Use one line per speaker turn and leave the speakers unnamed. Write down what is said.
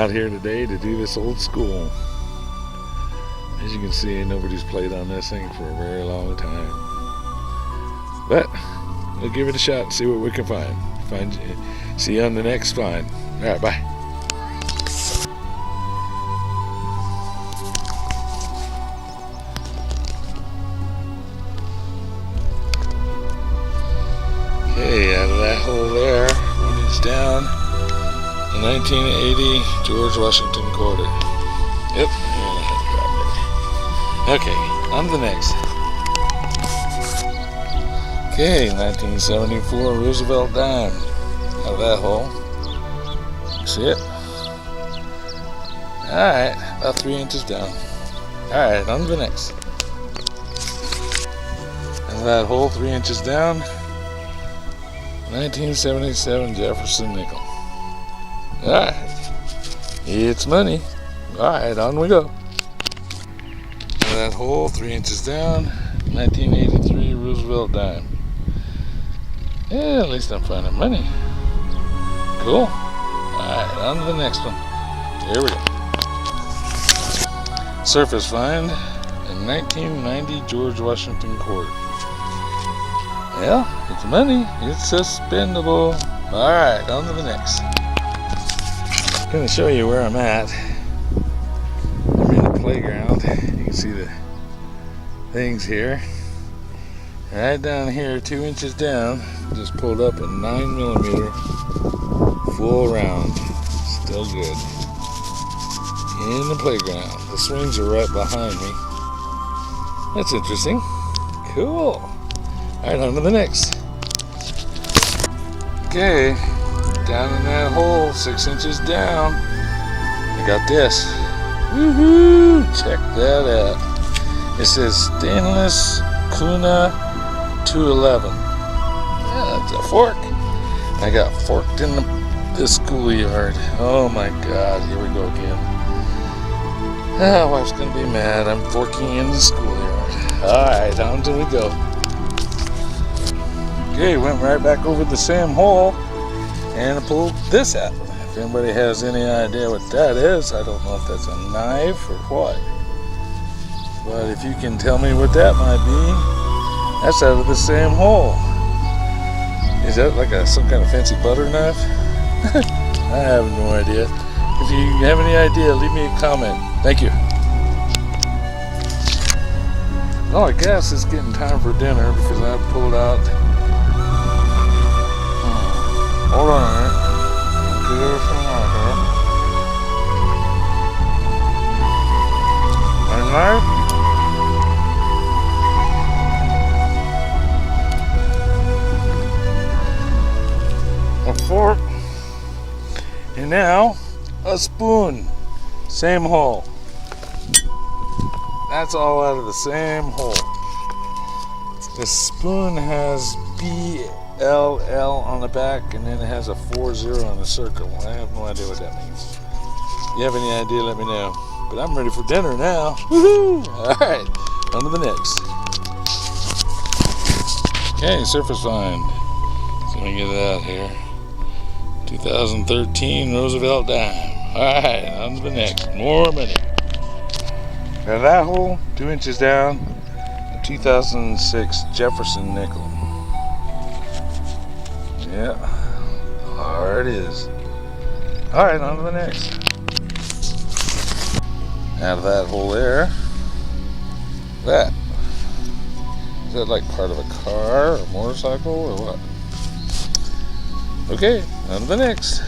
out here today to do this old school. As you can see, nobody's played on this thing for a very long time. But we'll give it a shot and see what we can find. See you on the next find. Alright, bye. Okay, out of that hole there, 1 inch down, the 1980 George Washington quarter. Yep, okay, on to the next. Okay, 1974 Roosevelt dime. Out of that hole. See it? Alright, about 3 inches down. Alright, on to the next. Out of that hole, 3 inches down. 1977 Jefferson nickel. Alright, it's money. Alright, on we go. Out of that hole, 3 inches down. 1983 Roosevelt dime. Yeah, at least I'm finding money. Cool. Alright, on to the next one. Here we go. Surface find, a 1990 George Washington quarter. Yeah, it's money. It's suspendable. Alright, on to the next. I'm going to show you where I'm at. I'm in the playground. You can see the things here. Right down here, 2 inches down, just pulled up a 9mm full round. Still good. In the playground. The swings are right behind me. That's interesting. Cool. Alright, on to the next. Okay, down in that hole, 6 inches down, I got this. Woohoo! Check that out. It says stainless Kuna 211. Yeah, that's a fork. I got forked in the schoolyard. Oh my God, here we go again. Ah, wife's gonna be mad. I'm forking in the schoolyard. Alright, on till we go. Okay, went right back over the same hole and I pulled this out. If anybody has any idea what that is, I don't know if that's a knife or what. But if you can tell me what that might be, that's out of the same hole. Is that like some kind of fancy butter knife? I have no idea. If you have any idea, leave me a comment. Thank you. Well, I guess it's getting time for dinner because I pulled out. Hold on a minute. Get everything out here. My knife. A fork, and now a spoon. Same hole. That's all out of the same hole. The spoon has BLL on the back, and then it has a 40 on the circle. I have no idea what that means. If you have any idea, let me know. But I'm ready for dinner now. Woohoo! Alright, on to the next. Okay, surface find. So let me get it out here. 2013 Roosevelt dime. Alright, on to the next. More money. Now that hole, 2 inches down, a 2006 Jefferson nickel. Yeah, there it is. Alright, on to the next. Out of that hole there, that. Is that like part of a car or motorcycle or what? Okay, on to the next.